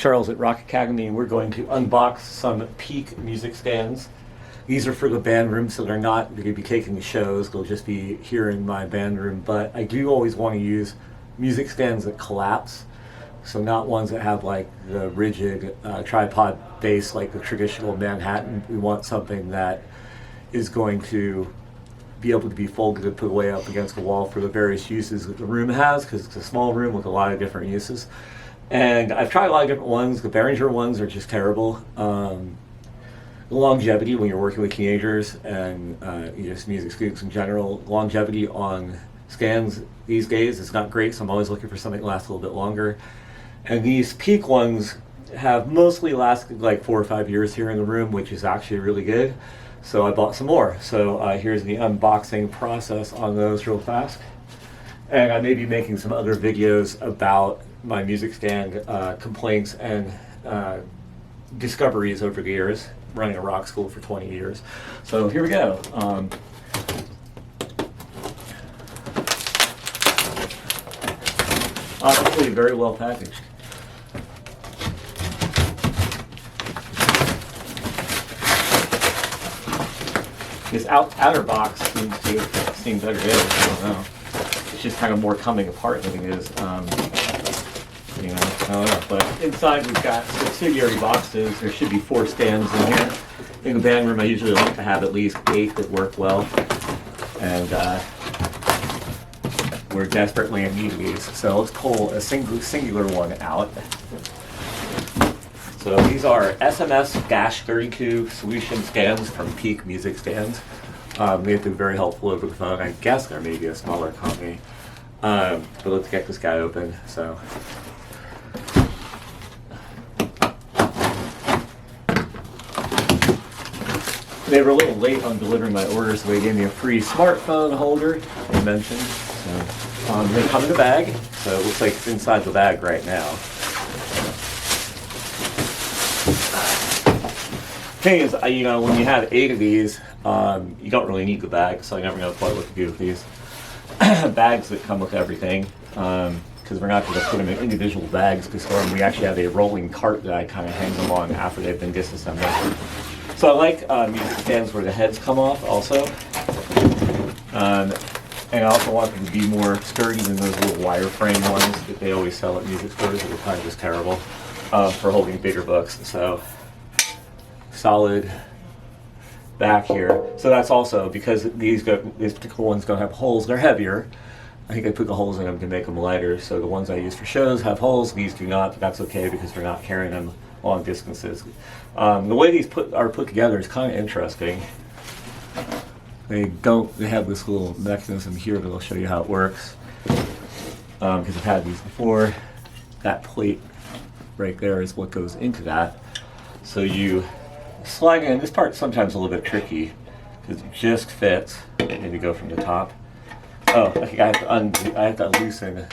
Charles at Rock Academy, and we're going to unbox some Peak music stands. These are for the band room, so they're not going to be taking the shows. They'll just be here in my band room. But I do always want to use music stands that collapse, so not ones that have like the rigid tripod base like the traditional Manhattan. We want something that is going to be able to be folded and put away up against the wall for the various uses that the room has, because it's a small room with a lot of different uses. And I've tried a lot of different ones. The Behringer ones are just terrible. The longevity when you're working with teenagers and just music students in general, longevity on stands these days is not great, so I'm always looking for something that lasts a little bit longer. And these Peak ones have mostly lasted like 4 or 5 years here in the room, which is actually really good. So I bought some more. So here's the unboxing process on those real fast. And I may be making some other videos about my music stand complaints and discoveries over the years, running a rock school for 20 years. So here we go. Obviously very well packaged. This outer box seems better. I don't know. It's just kind of more coming apart than it is. I don't know. But inside we've got subsidiary boxes. There should be 4 stands in here. In the band room, I usually like to have at least 8 that work well, and we're desperately in need of these. So let's pull a singular one out. So these are SMS-32 solution stands from Peak Music Stands. They've been very helpful over the phone. I guess there may be a smaller company. But let's get this guy open. So they were a little late on delivering my order, so they gave me a free smartphone holder, they mentioned. So they come in a bag, so it looks like it's inside the bag right now. Thing is, when you have 8 of these, you don't really need the bag, so I never know quite what to do with these bags that come with everything, because we're not going to put them in individual bags to store them. We actually have a rolling cart that I kind of hang them on after they've been disassembled. So I like music stands where the heads come off also, and I also want them to be more sturdy than those little wireframe ones that they always sell at music stores that are kind of just terrible for holding bigger books. So solid back here. So that's also because these particular ones don't have holes. They're heavier. I think I put the holes in them to make them lighter. So the ones I use for shows have holes. These do not. But that's okay because we're not carrying them long distances. The way these are put together is kind of interesting. They have this little mechanism here that I'll show you how it works. Because I've had these before. That plate right there is what goes into that. So you slide in. This part's sometimes a little bit tricky because it just fits. Maybe go from the top. Oh, I think I have to loosen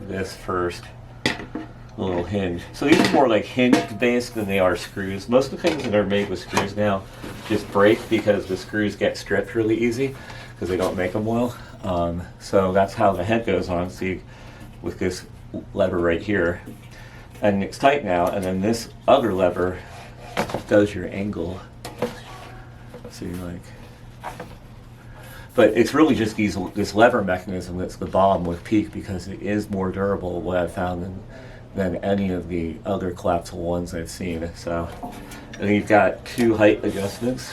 this first. A little hinge. So these are more like hinged based than they are screws. Most of the things that are made with screws now just break because the screws get stripped really easy because they don't make them well. So that's how the head goes on. See, with this lever right here, and it's tight now. And then this other lever does your angle. So you're like, but it's really just this lever mechanism that's the bomb with Peak because it is more durable, what I've found, than any of the other collapsible ones I've seen. So, and then you've got 2 height adjustments.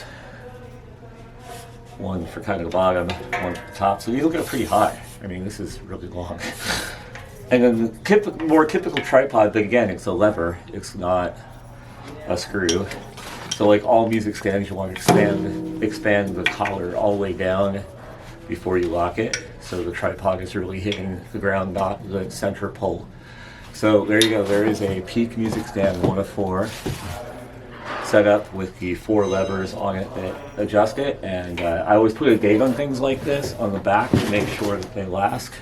One for kind of the bottom, one for the top. So these will go pretty high. I mean, this is really long. And then the more typical tripod, but again, it's a lever. It's not a screw. So like all music stands, you want to expand the collar all the way down before you lock it. So the tripod is really hitting the ground, not the center pole. So there you go. There is a Peak music stand, 1 of 4, set up with the 4 levers on it that adjust it. And I always put a date on things like this on the back to make sure that they last.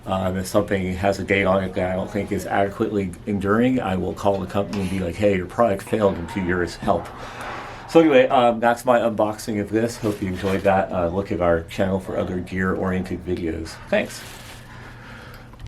If something has a date on it that I don't think is adequately enduring, I will call the company and be like, hey, your product failed in 2 years, help. So anyway, that's my unboxing of this. Hope you enjoyed that. Look at our channel for other gear-oriented videos. Thanks.